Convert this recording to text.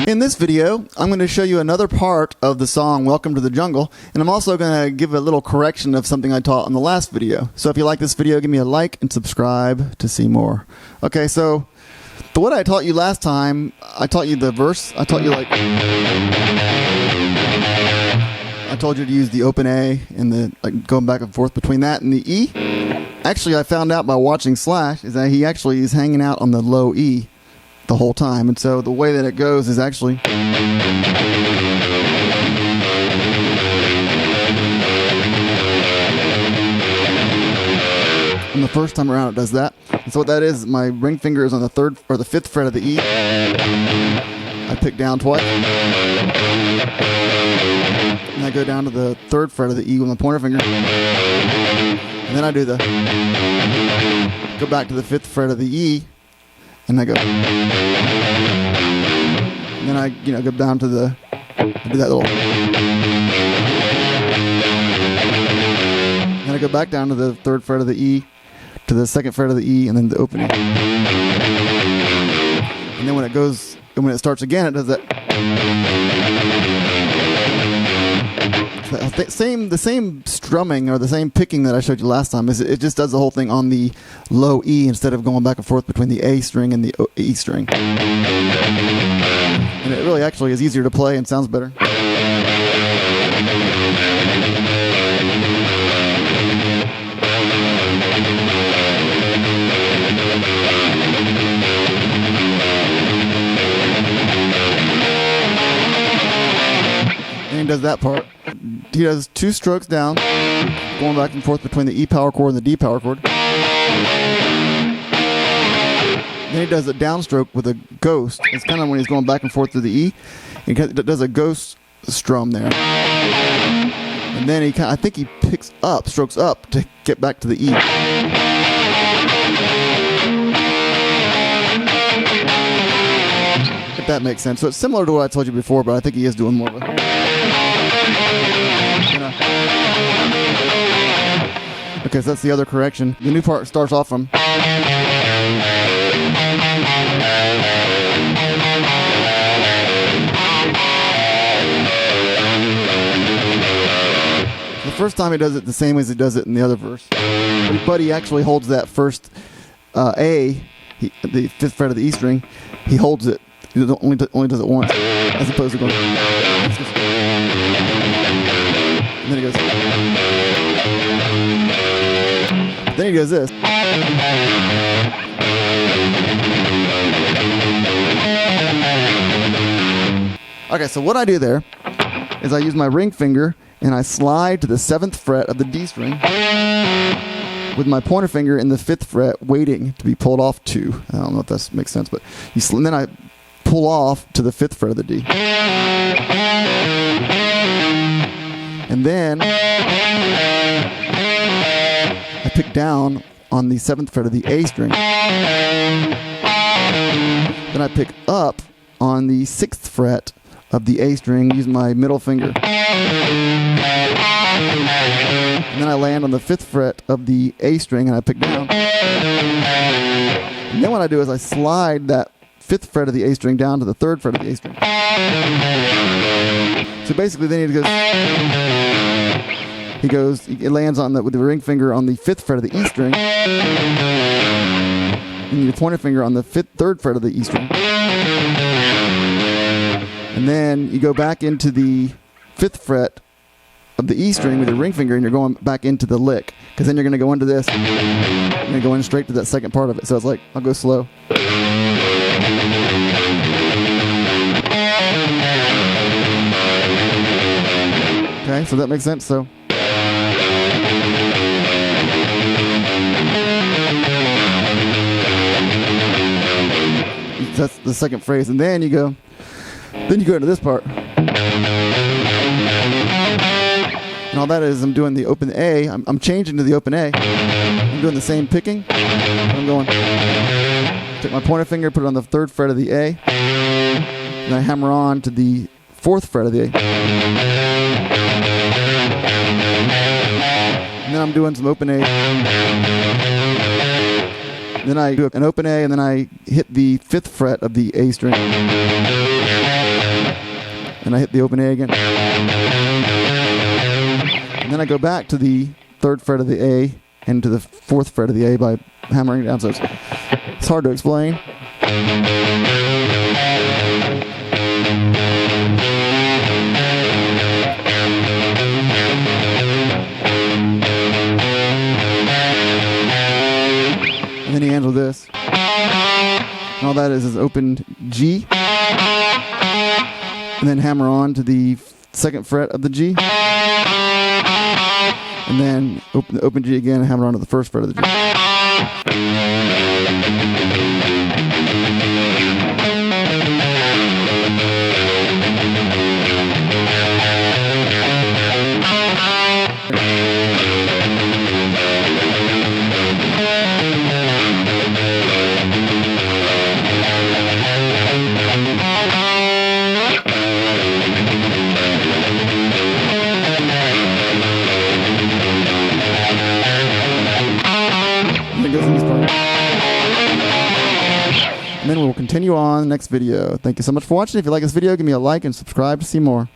In this video, I'm going to show you another part of the song Welcome to the Jungle, and I'm also going to give a little correction of something I taught in the last video. So if you like this video, give me a like and subscribe to see more. Okay, so what I taught you last time, I taught you the verse. I taught you I told you to use the open A and the going back and forth between that and the E. Actually, I found out by watching Slash is that he actually is hanging out on the low E the whole time, and so the way that it goes is actually and the first time around it does that. And so what that is, my ring finger is on the third or the fifth fret of the E. I pick down twice, and I go down to the third fret of the E with my pointer finger, and then I do go back to the fifth fret of the E, and I go, and then I go down to I do that little, then I go back down to the third fret of the E, to the second fret of the E, and then the open E, and then when it starts again, it does that. The same strumming or the same picking that I showed you last time. It just does the whole thing on the low E instead of going back and forth between the A string and the E string. And it really actually is easier to play and sounds better. And he does that part. He does two strokes down, going back and forth between the E power chord and the D power chord. Then he does a downstroke with a ghost. It's kind of when he's going back and forth through the E. He does a ghost strum there. And then I think he strokes up to get back to the E. If that makes sense. So it's similar to what I told you before, but I think he is doing more of a... Okay, so that's the other correction. The new part starts off from... The first time he does it the same as he does it in the other verse. But he actually holds that first A, the fifth fret of the E string, he holds it. He only does it once, as opposed to going... And then he goes... Then he does this. Okay, so what I do there is I use my ring finger and I slide to the 7th fret of the D string with my pointer finger in the 5th fret, waiting to be pulled off to. I don't know if that makes sense, but and then I pull off to the 5th fret of the D. And then I pick down on the 7th fret of the A string. Then I pick up on the 6th fret of the A string using my middle finger. And then I land on the 5th fret of the A string and I pick down. And then what I do is I slide that 5th fret of the A string down to the 3rd fret of the A string. So basically then he lands with the ring finger on the 5th fret of the E string, and your pointer finger on the 3rd fret of the E string. And then you go back into the 5th fret of the E string with your ring finger, and you're going back into the lick, because then you're going to go into this. You're going to go in straight to that second part of it. So it's like, I'll go slow. Okay, so that makes sense. So that's the second phrase, and then you go into this part, and all that is I'm doing the open A. I'm changing to the open A. I'm doing the same picking. I'm going, take my pointer finger, put it on the 3rd fret of the A, and I hammer on to the 4th fret of the A. And then I'm doing some open A. Then I do an open A, and then I hit the 5th fret of the A string. And I hit the open A again. And then I go back to the 3rd fret of the A and to the 4th fret of the A by hammering it down. So it's hard to explain. And then he ends with this. And all that is open G. And then hammer on to the 2nd fret of the G. And then open G again and hammer on to the 1st fret of the G. And then we'll continue on the next video. Thank you so much for watching. If you like this video, give me a like and subscribe to see more.